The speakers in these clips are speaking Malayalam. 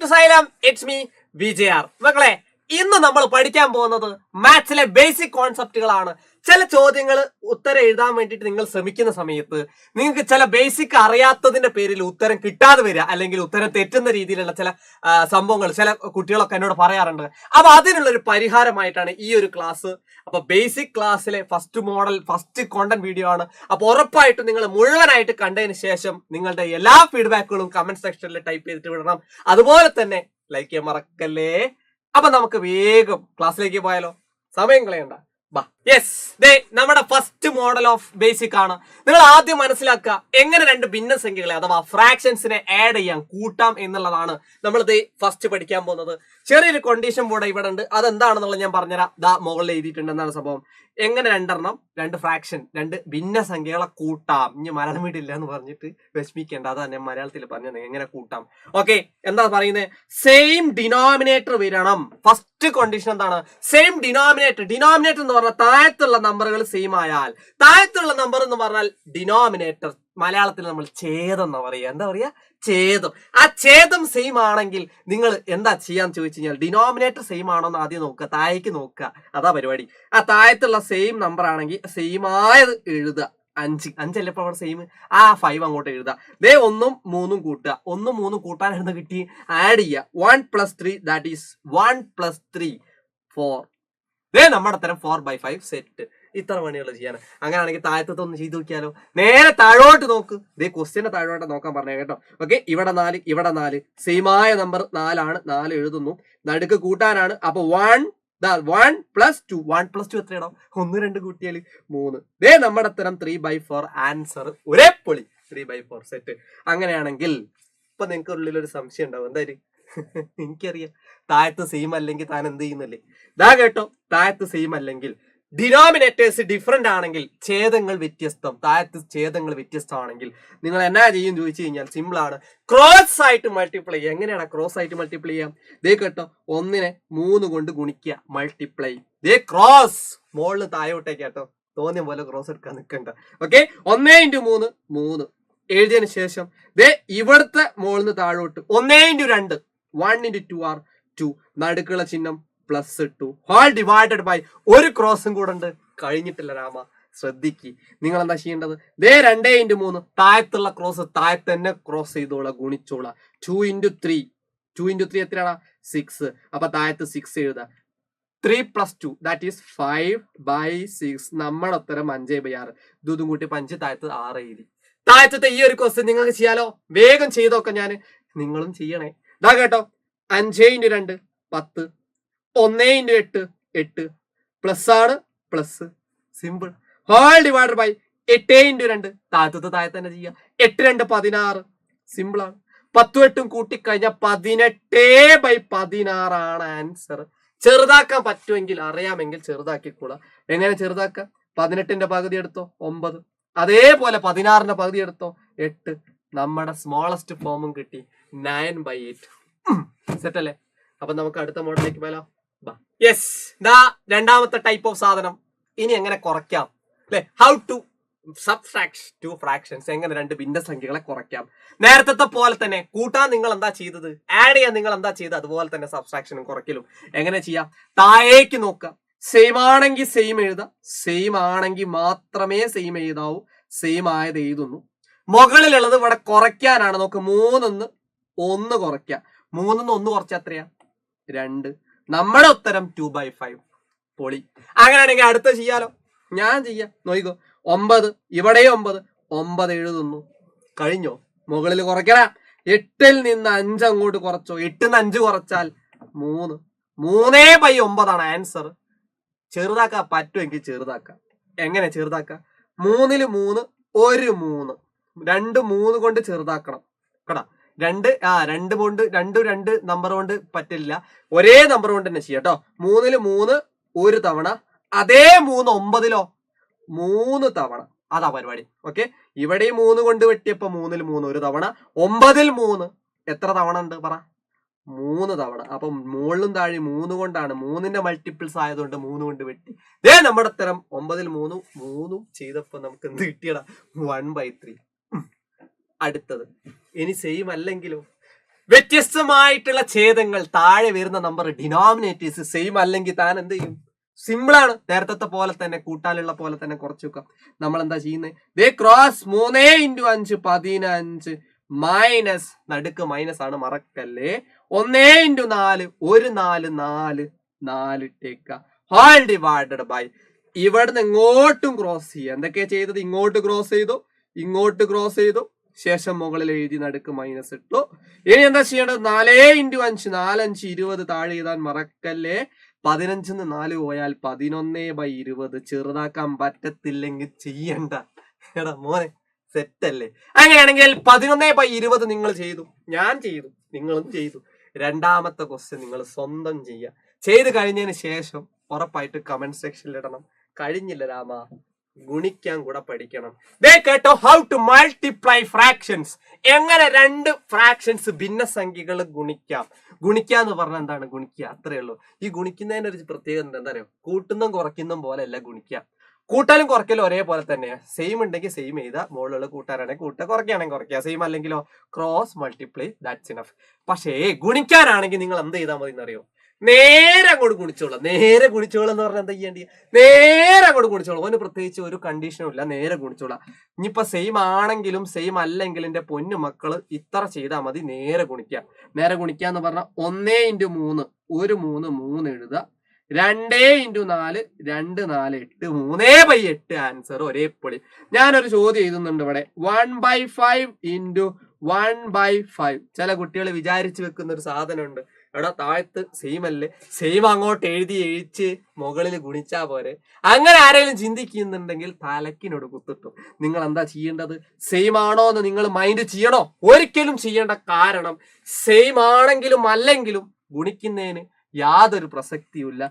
To Xylem, it's me VCR. മക്കളെ, ഇന്ന് നമ്മൾ പഠിക്കാൻ പോകുന്നത് മാത്സിലെ ബേസിക് കോൺസെപ്റ്റുകളാണ്. ചില ചോദ്യങ്ങൾ ഉത്തരം എഴുതാൻ വേണ്ടിയിട്ട് നിങ്ങൾ ശ്രമിക്കുന്ന സമയത്ത് നിങ്ങൾക്ക് ചില ബേസിക് അറിയാത്തതിന്റെ പേരിൽ ഉത്തരം കിട്ടാതെ വരിക, അല്ലെങ്കിൽ ഉത്തരം തെറ്റുന്ന രീതിയിലുള്ള ചില സംഭവങ്ങൾ ചില കുട്ടികളൊക്കെ എന്നോട് പറയാറുണ്ട്. അപ്പൊ അതിനുള്ള ഒരു പരിഹാരമായിട്ടാണ് ഈ ഒരു ക്ലാസ്. അപ്പൊ ബേസിക് ക്ലാസ്സിലെ first model first content video ആണ്. അപ്പൊ ഉറപ്പായിട്ടും നിങ്ങൾ മുഴുവനായിട്ട് കണ്ടതിന് ശേഷം നിങ്ങളുടെ എല്ലാ ഫീഡ്ബാക്കുകളും കമന്റ് സെക്ഷനിൽ ടൈപ്പ് ചെയ്തിട്ട് വിടണം. അതുപോലെ തന്നെ ലൈക്ക് ചെയ്യാൻ മറക്കല്ലേ. അപ്പൊ നമുക്ക് വേഗം ക്ലാസ്സിലേക്ക് പോയാലോ, സമയം കളയണ്ട. യെസ്, നമ്മുടെ ഫസ്റ്റ് മോഡൽ ഓഫ് ബേസിക് ആണ്. നിങ്ങൾ ആദ്യം മനസ്സിലാക്കുക എങ്ങനെ രണ്ട് ഭിന്നസംഖ്യകളെ അഥവാ ഫ്രാക്ഷൻസിനെ ആഡ് ചെയ്യാം, കൂട്ടാം എന്നുള്ളതാണ് നമ്മൾ ഫസ്റ്റ് പഠിക്കാൻ പോകുന്നത്. ചെറിയൊരു കണ്ടീഷൻ കൂടെ ഇവിടെ ഉണ്ട്, അതെന്താണെന്നുള്ളത് ഞാൻ പറഞ്ഞുതരാം. മുകളിൽ എഴുതിയിട്ടുണ്ട് എന്താണ് സംഭവം. എങ്ങനെ രണ്ട് ഫ്രാക്ഷൻ രണ്ട് ഭിന്നസംഖ്യകളെ കൂട്ടാം. ഇനി മലയാളം വീട്ടില്ല എന്ന് പറഞ്ഞിട്ട് വിഷമിക്കേണ്ട, അതാ ഞാൻ മലയാളത്തിൽ പറഞ്ഞത് എങ്ങനെ കൂട്ടാം. ഓക്കെ, എന്താ പറയുന്നത്? സെയിം ഡിനോമിനേറ്റർ വരണം. ഫസ്റ്റ് കണ്ടീഷൻ എന്താണ്? Same denominator. ഡിനോമിനേറ്റർ എന്ന് പറഞ്ഞാൽ താഴത്തുള്ള നമ്പറുകൾ സെയിം ആയാൽ, താഴത്തുള്ള നമ്പർ എന്ന് പറഞ്ഞാൽ ഡിനോമിനേറ്റർ. മലയാളത്തിൽ നമ്മൾ ഛേദം എന്ന് പറയുക. എന്താ പറയാ? ഛേദം. ആ ഛേദം സെയിം ആണെങ്കിൽ നിങ്ങൾ എന്താ ചെയ്യാന്ന് ചോദിച്ചു കഴിഞ്ഞാൽ ഡിനോമിനേറ്റർ സെയിം ആണോ എന്ന് ആദ്യം നോക്കുക, താഴേക്ക് നോക്കുക. അതാ പരിപാടി. ആ താഴത്തുള്ള സെയിം നമ്പർ ആണെങ്കിൽ സെയിം ആയത് എഴുതുക. 5 ഇപ്പൊ അവിടെ സെയിം, ആ 5 അങ്ങോട്ട് എഴുതുക. 1ഉം 3ഉം കൂട്ടുക. 1ഉം 3ഉം കൂട്ടാൻ എഴുതുന്ന കിട്ടി, ആഡ് ചെയ്യുക. 1 + 3 ദാറ്റ് ഈസ് 1 + 3 4. നമ്മുടെ തരം 4/5 സെറ്റ്. ഇത്ര പണികൾ ചെയ്യാണ്. അങ്ങനെയാണെങ്കിൽ താഴത്തെ ഒന്ന് ചെയ്ത് നോക്കിയാലോ. നേരെ താഴോട്ട് നോക്ക്. ക്വസ്റ്റ്യനെ താഴോട്ട് നോക്കാൻ പറഞ്ഞേ കേട്ടോ. ഓക്കെ, ഇവിടെ 4 ഇവിടെ 4 സെയിമായ നമ്പർ 4 ആണ്. 4 എഴുതുന്നു. നടുക്ക് കൂട്ടാനാണ്. അപ്പൊ 1 + 2. 1 + 2 എത്രയാണോ? 1 2 കൂട്ടിയാൽ 3. നമ്മുടെ തരം 3/4 ആൻസർ. ഒരേ പൊളി. 3/4 സെറ്റ്. അങ്ങനെയാണെങ്കിൽ ഇപ്പൊ നിങ്ങൾക്ക് ഉള്ളിലൊരു സംശയം ഉണ്ടാവും, എന്തായാലും എനിക്കറിയാം താഴത്ത് സെയിം അല്ലെങ്കിൽ താൻ എന്ത് ചെയ്യുന്നല്ലേ. കേട്ടോ, താഴത്ത് സെയിം അല്ലെങ്കിൽ ഡിനോമിനേറ്റേഴ്സ് ഡിഫറെന്റ് ആണെങ്കിൽ ഛേദങ്ങൾ വ്യത്യസ്തം. താഴത്ത് ഛേദങ്ങൾ വ്യത്യസ്തമാണെങ്കിൽ നിങ്ങൾ എന്നാ ചെയ്യും ചോദിച്ചു കഴിഞ്ഞാൽ സിമ്പിൾ ആണ്. ക്രോസ് ആയിട്ട് മൾട്ടിപ്ലൈ. എങ്ങനെയാണ് ക്രോസ് ആയിട്ട് മൾട്ടിപ്ലൈ ചെയ്യാം? കേട്ടോ, 1നെ 3 കൊണ്ട് ഗുണിക്കുക, മൾട്ടിപ്ലൈ. ക്രോസ് മോളിന് താഴോട്ടേക്ക് കേട്ടോ, തോന്നിയ പോലെ ക്രോസ് എടുക്കാൻ നിൽക്കണ്ട. ഓക്കെ, 1 × 3 3 എഴുതിയതിനു ശേഷം ഇവിടുത്തെ മോളിന് താഴോട്ട് 1 × 2 1 × 2 are 2. നടുക്കുള്ള ചിഹ്നം +2 ഹോൾ ഡിവൈഡഡ് ബൈ ഒരു ക്രോസും കൂടെ ഉണ്ട്. കഴിഞ്ഞിട്ടില്ല രാമ, ശ്രദ്ധിക്ക്. നിങ്ങൾ എന്താ ചെയ്യേണ്ടത്? 2 × 3 താഴത്തുള്ള ക്രോസ് താഴത്ത് തന്നെ ക്രോസ് ചെയ്തോളാം, ഗുണിച്ചോളാം. 2 × 3 2 × 3 എത്രയാണ്? 6. അപ്പൊ താഴത്ത് 6 എഴുതാം. 3 + 2 ദാറ്റ് ഈസ് 5/6. നമ്മുടെ ഉത്തരം 5/6. ഇതും കൂട്ടി 5 താഴത്ത് 6 എഴുതി. താഴത്തെ ഈ ഒരു ക്വസ്റ്റ്യൻ നിങ്ങൾക്ക് ചെയ്യാലോ. വേഗം ചെയ്തോക്കെ ഞാൻ, നിങ്ങളും ചെയ്യണേ. കേട്ടോ, 5 × 2 10. 1 × 8 8. പ്ലസ് ആണ്, plus. Simple. Whole divided by 8 × 2 താഴത്തെ തന്നെ ചെയ്യാം. 8 × 2 16. സിമ്പിൾ ആണ്. 10ഉം 8ഉം കൂട്ടിക്കഴിഞ്ഞാൽ 18/16 ആണ് ആൻസർ. ചെറുതാക്കാൻ പറ്റുമെങ്കിൽ അറിയാമെങ്കിൽ ചെറുതാക്കിക്കൂടാ. എങ്ങനെ ചെറുതാക്കാം? 18ന്റെ പകുതി എടുത്തോ, 9. അതേപോലെ 16ന്റെ പകുതി എടുത്തോ, 8. നമ്മുടെ സ്മോളസ്റ്റ് ഫോമും കിട്ടി, 9/8. സെറ്റ് അല്ലേ? അപ്പൊ നമുക്ക് അടുത്ത മോഡലിലേക്ക് പോയാലോ. യെസ്, രണ്ടാമത്തെ ടൈപ്പ് ഓഫ് സാധനം. ഇനി എങ്ങനെ കുറയ്ക്കാം അല്ലെ? How to subtract 2 fractions. എങ്ങനെ രണ്ട് ഭിന്നസംഖ്യകളെ കുറയ്ക്കാം. നേരത്തെ പോലെ തന്നെ കൂട്ടാൻ നിങ്ങൾ എന്താ ചെയ്തത്, ആഡ് ചെയ്യാൻ നിങ്ങൾ എന്താ ചെയ്തത്, അതുപോലെ തന്നെ സബ്ട്രാക്ഷനും കുറയ്ക്കലും എങ്ങനെ ചെയ്യാം? താഴേക്ക് നോക്കാം. സെയിം ആണെങ്കിൽ സെയിം എഴുതാം, സെയിം ആണെങ്കിൽ മാത്രമേ സെയിം എഴുതാവൂ. സെയിം ആയത് എഴുതുന്നു. മുകളിലുള്ളത് ഇവിടെ കുറയ്ക്കാനാണ്. നോക്ക്, 3 1 കുറയ്ക്കാം. 3 1 കുറച്ചാൽ എത്രയാ? 2. നമ്മുടെ ഉത്തരം 2/5. പൊളി. അങ്ങനെയാണെങ്കിൽ അടുത്ത ചെയ്യാലോ. ഞാൻ ചെയ്യാം, നോക്കിക്കോ. 9 ഇവിടെ 9 എഴുതുന്നു. കഴിഞ്ഞോ? മുകളിൽ കുറയ്ക്കണ. 8ൽ നിന്ന് 5 അങ്ങോട്ട് കുറച്ചോ. 8ൽ നിന്ന് 5 കുറച്ചാൽ 3. 3/9 ആണ് ആൻസർ. ചെറുതാക്കാൻ പറ്റുമെങ്കിൽ ചെറുതാക്കാം. എങ്ങനെ ചെറുതാക്കാം? 3ൽ 3 ഒരു 3 2 3 കൊണ്ട് ചെറുതാക്കണം കേട്ടാ. 2 കൊണ്ട് 2 നമ്പർ കൊണ്ട് പറ്റില്ല, ഒരേ നമ്പർ കൊണ്ട് തന്നെ ചെയ്യാം കേട്ടോ. 3ൽ 3 ഒരു തവണ, അതേ 3 9ലോ 3 തവണ. അതാ പരിപാടി. ഓക്കെ, ഇവിടെ 3 കൊണ്ട് വെട്ടിയപ്പോ 3ൽ 3 ഒരു തവണ, 9ൽ 3 എത്ര തവണ ഉണ്ട് പറ? 3 തവണ. അപ്പൊ മുകളിലും താഴെ 3 കൊണ്ടാണ്. 3ന്റെ മൾട്ടിപ്പിൾസ് ആയതുകൊണ്ട് 3 കൊണ്ട് വെട്ടി. നമ്മുടെ ഉത്തരം 9ൽ 3 ചെയ്തപ്പോ നമുക്ക് എന്ത് കിട്ടിയടാ? 1/3. അടുത്തത് ഇനി സെയിം അല്ലെങ്കിലോ? വ്യത്യസ്തമായിട്ടുള്ള ഛേദങ്ങൾ, താഴെ വരുന്ന നമ്പർ ഡിനോമിനേറ്റേഴ്സ് സെയിം അല്ലെങ്കിൽ താൻ എന്ത് ചെയ്യും? സിമ്പിൾ ആണ്. നേരത്തെ പോലെ തന്നെ, കൂട്ടാനുള്ള പോലെ തന്നെ കുറച്ച് വെക്കാം. നമ്മൾ എന്താ ചെയ്യുന്നത്? ക്രോസ് 3 × 5 15 മൈനസ്, നടുക്ക് മൈനസ് ആണ്, മറക്കല്ലേ. 1 × 4 1 4 4 4 ഇട്ടേക്ക, ഹോൾ ഡിവൈഡഡ് ബൈ, ഇവിടുന്ന് ഇങ്ങോട്ടും ക്രോസ് ചെയ്യുക. എന്തൊക്കെയാ ചെയ്തത്? ഇങ്ങോട്ട് ക്രോസ് ചെയ്തു, ഇങ്ങോട്ട് ക്രോസ് ചെയ്തു, ശേഷം മുകളിൽ എഴുതി നടുക്ക് മൈനസ് ഇട്ടു. ഇനി എന്താ ചെയ്യേണ്ടത്? 4 × 5 4 5 20 താഴെ എഴുതാൻ മറക്കല്ലേ. 15 4 പോയാൽ 11/20. ചെറുതാക്കാൻ പറ്റത്തില്ലെങ്കിൽ ചെയ്യണ്ട. എടാ മോനെ, സെറ്റല്ലേ? അങ്ങനെയാണെങ്കിൽ 11/20 നിങ്ങൾ ചെയ്തു, ഞാൻ ചെയ്തു, നിങ്ങളും ചെയ്തു. രണ്ടാമത്തെ ക്വസ്റ്റ്യൻ നിങ്ങൾ സ്വന്തം ചെയ്യുക. ചെയ്ത് കഴിഞ്ഞതിന് ശേഷം ഉറപ്പായിട്ട് കമന്റ് സെക്ഷനിൽ ഇടണം. കഴിഞ്ഞില്ല രാമ, ഗുണിക്കാൻ കൂടെ പഠിക്കണം. കേട്ടോ, ഹൗ ടു മൾട്ടിപ്ലൈ ഫ്രാക്ഷൻസ്. എങ്ങനെ രണ്ട് ഫ്രാക്ഷൻസ് ഭിന്നസംഖ്യകൾ ഗുണിക്കാം. ഗുണിക്കാന്ന് പറഞ്ഞാൽ എന്താണ്? ഗുണിക്കുക, അത്രയേ ഉള്ളൂ. ഈ ഗുണിക്കുന്നതിന്റെ ഒരു പ്രത്യേകത എന്താ അറിയോ? കൂട്ടുന്നതും കുറയ്ക്കുന്നതും പോലെ അല്ല ഗുണിക്കുക. കൂട്ടാലും കുറയ്ക്കലും ഒരേപോലെ തന്നെയാണ്. സെയിം ഉണ്ടെങ്കിൽ സെയിം ചെയ്താൽ, മുകളിലുള്ള കൂട്ടാനാണെങ്കിൽ കൂട്ടുക, കുറയ്ക്കുകയാണെങ്കിൽ കുറയ്ക്കുക. സെയിം അല്ലെങ്കിലോ ക്രോസ് മൾട്ടിപ്ലൈ, ദാറ്റ്സ് ഇനഫ്. പക്ഷേ ഗുണിക്കാനാണെങ്കിൽ നിങ്ങൾ എന്ത് ചെയ്താൽ മതി എന്നറിയോ? നേരെ അങ്ങോട്ട് ഗുണിച്ചോളാം. നേരെ ഗുണിച്ചോളാം എന്ന് പറഞ്ഞാൽ എന്താ ചെയ്യേണ്ടി? നേരെ അങ്ങോട്ട് ഗുണിച്ചോളാം. അവന് പ്രത്യേകിച്ച് ഒരു കണ്ടീഷനും ഇല്ല, നേരെ ഗുണിച്ചോളാം. ഇനിയിപ്പൊ സെയിം ആണെങ്കിലും സെയിം അല്ലെങ്കിലും എന്റെ പൊന്നു മക്കള് ഇത്ര ചെയ്താൽ മതി. നേരെ ഗുണിക്കുക. നേരെ ഗുണിക്കുക എന്ന് പറഞ്ഞാൽ 1 × 3 1 3 3 എഴുതുക. 2 × 4 2 4 8 3/8 ആൻസർ ഒരേ പൊളി. ഞാനൊരു ചോദ്യം എഴുതുന്നുണ്ട് ഇവിടെ. 1/5 × 1/5. ചില കുട്ടികൾ വിചാരിച്ചു വെക്കുന്ന ഒരു സാധനമുണ്ട്. എടാ താഴത്ത് സെയിം അല്ലേ, സെയിം അങ്ങോട്ട് എഴുതിച്ച് മുകളിൽ ഗുണിച്ചാ പോരെ. അങ്ങനെ ആരെങ്കിലും ചിന്തിക്കുന്നുണ്ടെങ്കിൽ തലക്കിനോട് കുത്തിട്ടു. നിങ്ങൾ എന്താ ചെയ്യേണ്ടത്? സെയിം ആണോ എന്ന് നിങ്ങൾ മൈൻഡ് ചെയ്യണോ? ഒരിക്കലും ചെയ്യേണ്ട. കാരണം സെയിം ആണെങ്കിലും അല്ലെങ്കിലും ഗുണിക്കുന്നതിന് യാതൊരു പ്രസക്തിയുമില്ല.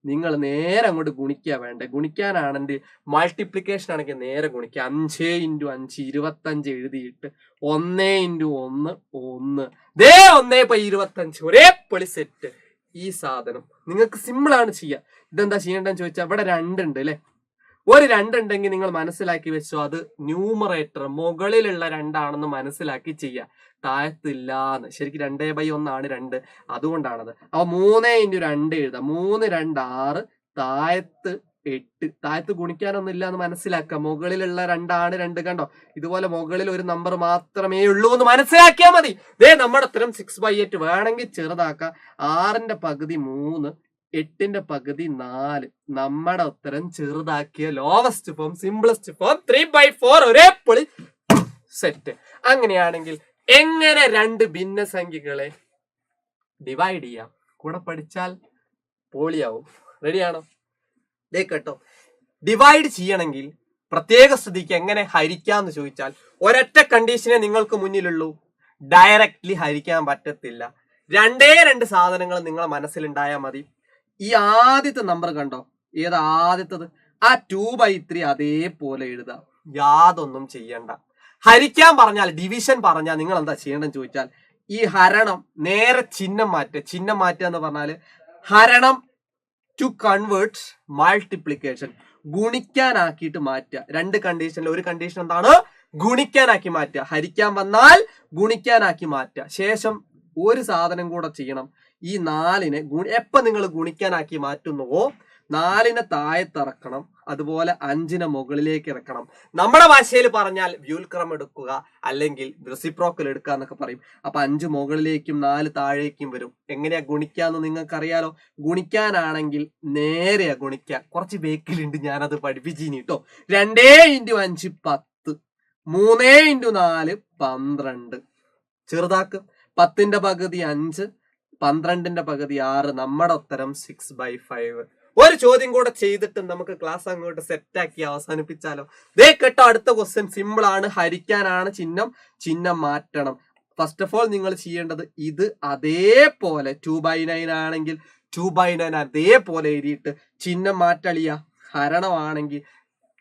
നിങ്ങൾ നേരെ അങ്ങോട്ട് ഗുണിക്കുക വേണ്ടേ. ഗുണിക്കാനാണെങ്കിൽ മൾട്ടിപ്ലിക്കേഷൻ ആണെങ്കിൽ നേരെ ഗുണിക്കുക. 5 × 5 25 എഴുതിയിട്ട് 1 × 1 1 1/25 ഒരേ പൊളി സെറ്റ്. ഈ സാധനം നിങ്ങൾക്ക് സിമ്പിൾ ആണ് ചെയ്യുക. ഇതെന്താ ചെയ്യേണ്ടതെന്ന് ചോദിച്ചാൽ ഇവിടെ 2 ഉണ്ട് അല്ലെ. ഒരു 2 ഉണ്ടെങ്കിൽ നിങ്ങൾ മനസ്സിലാക്കി വെച്ചോ, അത് ന്യൂമറേറ്റർ മുകളിലുള്ള 2 ആണെന്ന് മനസ്സിലാക്കി ചെയ്യുക. താഴത്തില്ലാന്ന്. ശരിക്കും 2/1 ആണ് 2, അതുകൊണ്ടാണത്. അപ്പൊ 3 × 2 എഴുതാം. 3 2 6, താഴത്ത് 8. താഴത്ത് ഗുണിക്കാനൊന്നും ഇല്ല എന്ന് മനസ്സിലാക്കുക. മുകളിലുള്ള 2 ആണ് 2. കണ്ടോ, ഇതുപോലെ മുകളിൽ ഒരു നമ്പർ മാത്രമേ ഉള്ളൂ എന്ന് മനസ്സിലാക്കിയാൽ മതി. നമ്മുടെ ഉത്തരം 6/8. വേണമെങ്കിൽ ചെറുതാക്കാം. 6ന്റെ പകുതി 3, 8ന്റെ പകുതി 4. നമ്മുടെ ഉത്തരം ചെറുതാക്കിയ ലോവസ്റ്റ് ഫോം, സിംപിളസ്റ്റ് ഫോം 3/4 ഒരേ പൊളി സെറ്റ്. അങ്ങനെയാണെങ്കിൽ എങ്ങനെ രണ്ട് ഭിന്നസംഖ്യകളെ ഡിവൈഡ് ചെയ്യാം? കൂടെ പഠിച്ചാൽ പോളിയാവും. റെഡിയാണോ? കേട്ടോ, ഡിവൈഡ് ചെയ്യണമെങ്കിൽ പ്രത്യേക സ്ഥിതിക്ക് എങ്ങനെ ഹരിക്കാന്ന് ചോദിച്ചാൽ ഒരൊറ്റ കണ്ടീഷനെ നിങ്ങൾക്ക് മുന്നിലുള്ളൂ. ഡയറക്റ്റ്ലി ഹരിക്കാൻ പറ്റത്തില്ല. 2 സാധനങ്ങൾ നിങ്ങളെ മനസ്സിലുണ്ടായാൽ മതി. ഈ ആദ്യത്തെ നമ്പർ കണ്ടോ, ഏതാ ആദ്യത്തത്? ആ 2/3 അതേപോലെ എഴുതാം. യാതൊന്നും ചെയ്യണ്ട. ഹരിക്കാൻ പറഞ്ഞാൽ, ഡിവിഷൻ പറഞ്ഞാൽ നിങ്ങൾ എന്താ ചെയ്യേണ്ടതെന്ന് ചോദിച്ചാൽ, ഈ ഹരണം നേരെ ചിഹ്നം മാറ്റുക എന്ന് പറഞ്ഞാൽ ഹരണം ടു കൺവേർട്ട് മൾട്ടിപ്ലിക്കേഷൻ, ഗുണിക്കാനാക്കിയിട്ട് മാറ്റുക. 2 കണ്ടീഷനിൽ ഒരു കണ്ടീഷൻ എന്താണ്? ഗുണിക്കാനാക്കി മാറ്റുക. ഹരിക്കാൻ വന്നാൽ ഗുണിക്കാനാക്കി മാറ്റുക. ശേഷം ഒരു സാധനം കൂടെ ചെയ്യണം. ഈ 4നെ എപ്പോ നിങ്ങൾ ഗുണിക്കാനാക്കി മാറ്റുന്നുവോ 4നെ താഴത്തിറക്കണം, അതുപോലെ 5നെ മുകളിലേക്ക് ഇറക്കണം. നമ്മുടെ ഭാഷയിൽ പറഞ്ഞാൽ വ്യൂൽക്രമം എടുക്കുക, അല്ലെങ്കിൽ റെസിപ്രോക്കൽ എടുക്കുക എന്നൊക്കെ പറയും. അപ്പൊ 5 മുകളിലേക്കും 4 താഴേക്കും വരും. എങ്ങനെയാ ഗുണിക്കാന്ന് നിങ്ങൾക്ക് അറിയാലോ. ഗുണിക്കാനാണെങ്കിൽ നേരെയാ ഗുണിക്കുക. കുറച്ച് ബേക്കിലുണ്ട്, ഞാനത് പഠിപ്പിച്ചിനി കേട്ടോ. 2 × 5 10, 3 × 4 12. ചെറുതാക്ക്. 10ന്റെ പകുതി 5, 12ന്റെ പകുതി 6. നമ്മുടെ ഉത്തരം 6/5. ഒരു ചോദ്യം കൂടെ ചെയ്തിട്ട് നമുക്ക് ക്ലാസ് അങ്ങോട്ട് സെറ്റാക്കി അവസാനിപ്പിച്ചാലോ? കേട്ടോ, അടുത്ത ക്വസ്റ്റ്യൻ സിമ്പിൾ ആണ്. ഹരിക്കാനാണ് ചിഹ്നം മാറ്റണം. ഫസ്റ്റ് ഓഫ് ഓൾ നിങ്ങൾ ചെയ്യേണ്ടത് ഇത് അതേപോലെ 2/9 ആണെങ്കിൽ 2/9 അതേപോലെ എഴുതിയിട്ട് ചിഹ്നം മാറ്റളിയ. ഹരണമാണെങ്കിൽ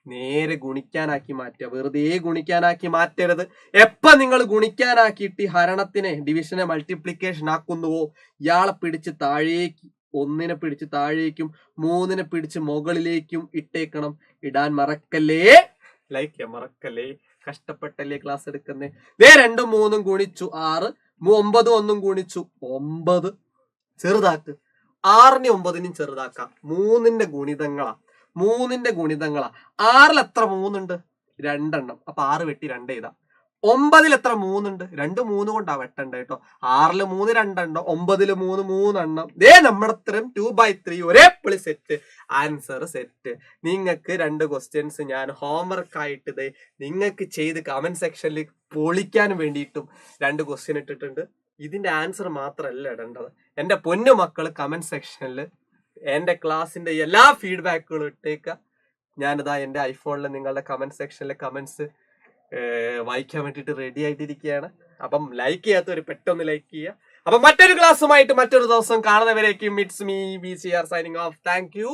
നേരെ ഗുണിക്കാനാക്കി മാറ്റുക. വെറുതെ ഗുണിക്കാനാക്കി മാറ്റരുത്. എപ്പോ നിങ്ങൾ ഗുണിക്കാനാക്കിയിട്ട് ഹരണത്തിനെ, ഡിവിഷനെ മൾട്ടിപ്ലിക്കേഷൻ ആക്കുന്നുവോ ഇയാളെ പിടിച്ച് താഴേക്ക്, 1നെ പിടിച്ച് താഴേക്കും 3നെ പിടിച്ച് മുകളിലേക്കും ഇട്ടേക്കണം. ഇടാൻ മറക്കല്ലേ. ലൈക്ക് ചെയ്യാൻ മറക്കല്ലേ. കഷ്ടപ്പെട്ടല്ലേ ക്ലാസ് എടുക്കുന്നേ. 2 3 ഗുണിച്ചു 6, 9 ഒന്നും ഗുണിച്ചു 9 ചെറുതാക്ക്. 6നെ 9നും ചെറുതാക്കാം. 3ന്റെ ഗുണിതങ്ങളാ. 6ൽ എത്ര 3 ഉണ്ട്? 2 എണ്ണം. അപ്പൊ 6 വെട്ടി 2 എഴുതാം. 9ൽ എത്ര 3 ഉണ്ട്? 2 3 കൊണ്ടാ വെട്ടണ്ട കേട്ടോ. 6ൽ 3 2 എണ്ണം, 9ൽ 3 3 എണ്ണം. ദേ നമ്മുടെ ഉത്തരം 2/3 ഒരേ പുളി സെറ്റ്. Answer set. നിങ്ങൾക്ക് 2 ക്വസ്റ്റ്യൻസ് ഞാൻ ഹോംവർക്ക് ആയിട്ട് ദേ നിങ്ങൾക്ക് ചെയ്ത് കമന്റ് സെക്ഷനിൽ പൊളിക്കാൻ വേണ്ടിയിട്ടും 2 ക്വസ്റ്റ്യൻ ഇട്ടിട്ടുണ്ട്. ഇതിന്റെ ആൻസർ മാത്രമല്ല ഇടേണ്ടത്. എന്റെ പൊന്നു മക്കള് കമന്റ് സെക്ഷനിൽ എന്റെ ക്ലാസ്സിന്റെ എല്ലാ ഫീഡ്ബാക്കുകളും ഇട്ടേക്ക. ഞാനിതാ എന്റെ ഐഫോണിൽ നിങ്ങളുടെ കമന്റ് സെക്ഷനിലെ കമന്റ്സ് വായിക്കാൻ വേണ്ടിയിട്ട് റെഡി ആയിട്ടിരിക്കുകയാണ്. അപ്പം ലൈക്ക് ചെയ്യാത്തവർ പെട്ടെന്ന് ലൈക്ക് ചെയ്യുക. അപ്പം മറ്റൊരു ക്ലാസ്സുമായിട്ട് മറ്റൊരു ദിവസം കാണുന്നവരേക്കും it's me VCR signing off. Thank U.